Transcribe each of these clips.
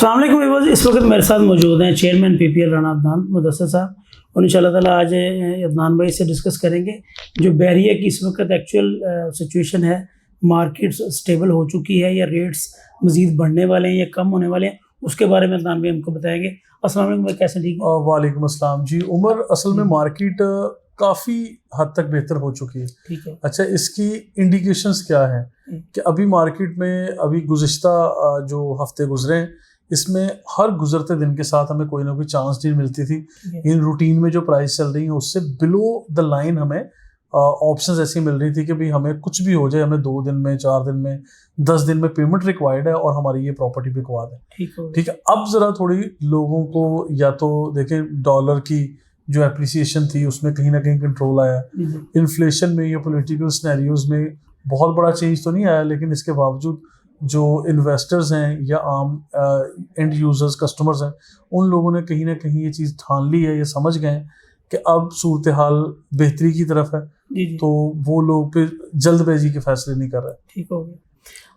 अस्सलाम वालेकुम व्यूअर्स, इस वक्त मेरे साथ मौजूद हैं चेयरमैन पीपीएल राना अदनान मुदस्सिर साहब और इंशाअल्लाह ताला आज अदनान भाई से डिस्कस करेंगे जो बहरिया की इस वक्त एक्चुअल सिचुएशन है। मार्केट स्टेबल हो चुकी है या रेट्स मज़ीद बढ़ने वाले हैं या कम होने वाले हैं, उसके बारे में अदनान भाई हमको बताएंगे। अस्सलाम वालेकुम भाई, कैसे ठीक है? वालेकुम अस्सलाम जी। उमर, असल में मार्केट काफ़ी हद तक बेहतर हो चुकी है। ठीक है। अच्छा, इसकी इंडिकेशंस क्या हैं कि अभी मार्केट में अभी गुज़िश्ता जो हफ्ते गुजरे हैं इसमें हर गुजरते दिन के साथ हमें कोई ना कोई चांस डील मिलती थी। इन रूटीन में जो प्राइस चल रही है उससे बिलो द लाइन हमें ऑप्शंस ऐसी मिल रही थी कि भाई हमें कुछ भी हो जाए, हमें 2 दिन में, 4 दिन में, 10 दिन में पेमेंट रिक्वायर्ड है और हमारी ये प्रॉपर्टी बिकवा दें। ठीक है। अब ज़रा थोड़ी लोगों को या तो देखें, डॉलर की जो एप्रिसिएशन थी उसमें कहीं ना कहीं कंट्रोल आया, इन्फ्लेशन में या पॉलिटिकल सिनेरियोज में बहुत बड़ा चेंज तो नहीं आया, लेकिन इसके बावजूद जो इन्वेस्टर्स हैं या आम एंड यूजर्स कस्टमर्स हैं उन लोगों ने कहीं ना कहीं ये चीज़ ठान ली है, ये समझ गए हैं कि अब सूरत हाल बेहतरी की तरफ है। जी। तो वो लोग फिर जल्दबाजी के फैसले नहीं कर रहे। ठीक हो गया।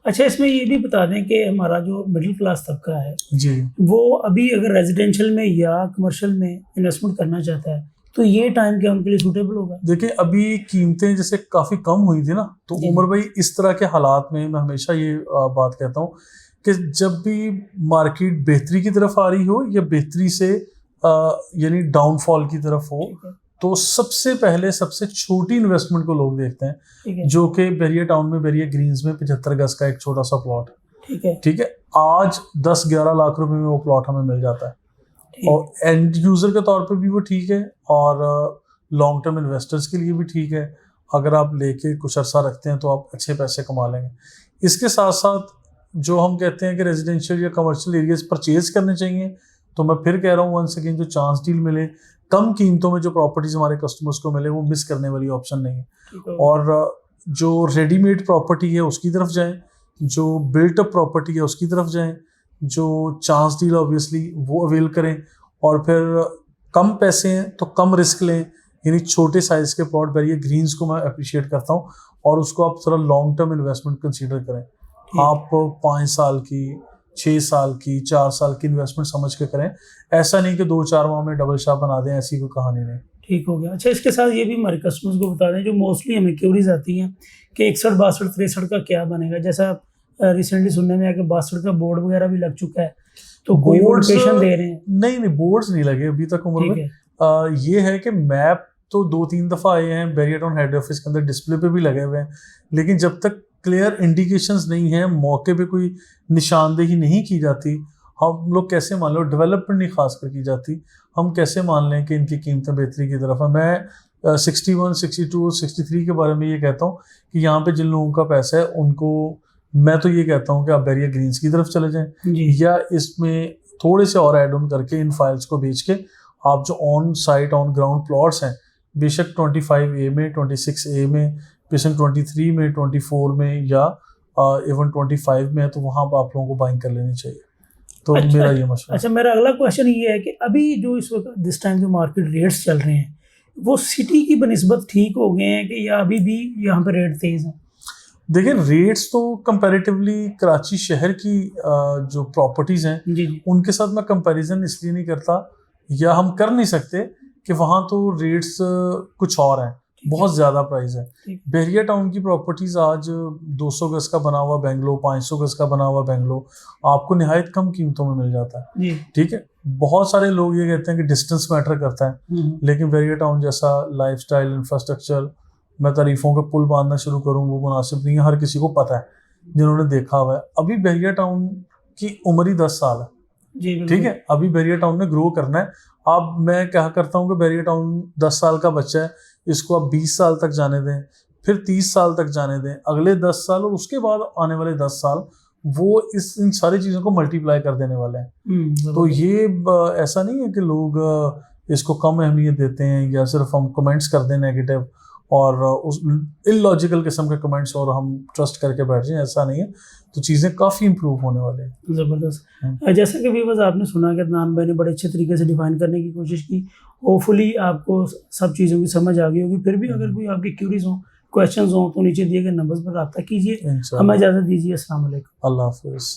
अच्छा, इसमें ये भी बता दें कि हमारा जो मिडिल क्लास तबका है जी, वो अभी अगर रेजिडेंशियल में या कमर्शियल में इन्वेस्टमेंट करना चाहता है तो ये टाइम क्या उनके लिए सूटेबल होगा? देखिए, अभी कीमतें जैसे काफ़ी कम हुई थी ना, तो उमर भाई इस तरह के हालात में मैं हमेशा ये बात कहता हूँ कि जब भी मार्केट बेहतरी की तरफ आ रही हो या बेहतरी से यानी डाउनफॉल की तरफ हो, तो सबसे पहले सबसे छोटी इन्वेस्टमेंट को लोग देखते हैं, जो कि बहरिया टाउन में बहरिया ग्रीन्स में 75 गज का एक छोटा सा प्लॉट है। ठीक है। आज 10-11 लाख रुपए में वो प्लॉट हमें मिल जाता है और एंड यूजर के तौर पे भी वो ठीक है और लॉन्ग टर्म इन्वेस्टर्स के लिए भी ठीक है। अगर आप लेके कुछ अरसा रखते हैं तो आप अच्छे पैसे कमा लेंगे। इसके साथ साथ जो हम कहते हैं कि रेजिडेंशियल या कमर्शियल एरियाज परचेज करने चाहिए, तो मैं फिर कह रहा हूँ वंस अगेन, जो चांस डील मिले, कम कीमतों में जो प्रॉपर्टीज हमारे कस्टमर्स को मिले, वो मिस करने वाली ऑप्शन नहीं है। और जो रेडीमेड प्रॉपर्टी है उसकी तरफ जाएं, जो बिल्ट अप प्रॉपर्टी है उसकी तरफ जाएं, जो चांस डील ऑब्वियसली वो अवेल करें, और फिर कम पैसे हैं तो कम रिस्क लें, यानी छोटे साइज के प्लॉट बहरिया ग्रीन्स को मैं अप्रिशिएट करता हूँ और उसको आप थोड़ा लॉन्ग टर्म इन्वेस्टमेंट कंसीडर करें। आप 5 साल की, 6 साल की, 4 साल की इन्वेस्टमेंट समझ के करें, ऐसा नहीं कि 2-4 माह में डबल शाह बना दें, ऐसी कोई कहानी नहीं। ठीक हो गया। अच्छा, इसके साथ ये भी हमारे कस्टमर्स को बता दें जो मोस्टली हमें क्यूरीज आती हैं कि 61, 62, 63 का क्या बनेगा। जैसा रिसेंटली सुनने में आया कि 62 का बोर्ड वगैरह भी लग चुका है, तो कोई नोटिफिकेशन दे रहे हैं? नहीं, बोर्ड्स नहीं लगे अभी तक उम्र में। ये है कि मैप तो 2-3 दफ़ा आए हैं, बहरिया टाउन हेड ऑफिस के अंदर डिस्प्ले पे भी लगे हुए हैं, लेकिन जब तक क्लियर इंडिकेशंस नहीं है, मौके पे कोई निशानदेही नहीं की जाती, हम लोग कैसे मान लो, डेवलपमेंट नहीं खास कर की जाती, हम कैसे मान लें कि इनकी कीमतें बेहतरी की तरफ है। मैं 61, 62 और 63 के बारे में ये कहता हूँ कि यहाँ पे जिन लोगों का पैसा है उनको मैं तो ये कहता हूँ कि आप बहरिया ग्रीन्स की तरफ चले जाएं, या इसमें थोड़े से और एड ऑन करके इन फाइल्स को बेच के आप जो on site on ground plots हैं, बेशक 25A में, 26A में, बेशक 23 में, 24 में या इवन 25 में है, तो वहाँ पर आप लोगों को बाइंग कर लेनी चाहिए। तो अच्छा, मेरा ये मशवरा। अच्छा, मेरा अगला क्वेश्चन ये है कि अभी जो इस वक्त दिस टाइम जो मार्केट रेट्स चल रहे हैं वो सिटी की बनिस्बत ठीक हो गए हैं कि या अभी भी यहाँ पे रेट तेज हैं? देखिए, रेट्स तो कंपैरेटिवली कराची शहर की जो प्रॉपर्टीज़ हैं उनके साथ मैं कंपैरिजन इसलिए नहीं करता, या हम कर नहीं सकते कि वहाँ तो रेट्स कुछ और हैं, बहुत ज़्यादा प्राइस है। बहरिया टाउन की प्रॉपर्टीज़ आज 200 गज का बना हुआ बेंगलो, 500 गज का बना हुआ बेंगलो आपको निहायत कम कीमतों में मिल जाता है। ठीक है। बहुत सारे लोग ये कहते हैं कि डिस्टेंस मैटर करता है, लेकिन बहरिया टाउन जैसा लाइफस्टाइल, इंफ्रास्ट्रक्चर, मैं तारीफों के पुल बांधना शुरू करूँ वो मुनासिब नहीं है, हर किसी को पता है जिन्होंने देखा हुआ है। अभी बहरिया टाउन की उम्र ही 10 साल है। ठीक है। अभी बहरिया टाउन ने ग्रो करना है। अब मैं क्या करता हूँ कि बहरिया टाउन 10 साल का बच्चा है, इसको आप 20 साल तक जाने दें, फिर 30 साल तक जाने दें, अगले 10 साल और उसके बाद आने वाले 10 साल वो इन सारी चीज़ों को मल्टीप्लाई कर देने वाले हैं। तो ये ऐसा नहीं है कि लोग इसको कम अहमियत देते हैं या सिर्फ हम कमेंट्स कर दें नेगेटिव और उस इलॉजिकल किस्म के कमेंट्स और हम ट्रस्ट करके बैठ जाएं, ऐसा नहीं है। तो चीज़ें काफ़ी इंप्रूव होने वाले हैं। ज़बरदस्त। जैसा कि व्यूअर्स आपने सुना कि अदनान भाई ने बड़े अच्छे तरीके से डिफाइन करने की कोशिश की, होपफुली आपको सब चीज़ों की समझ आ गई होगी। फिर भी अगर कोई आपकी क्यूरीज हो, क्वेश्चंस हो, तो नीचे दिए गए नंबर्स पर रब्ता कीजिए। हमें इजाज़त दीजिए। अस्सलाम वालेकुम। अल्लाह हाफ़िज़।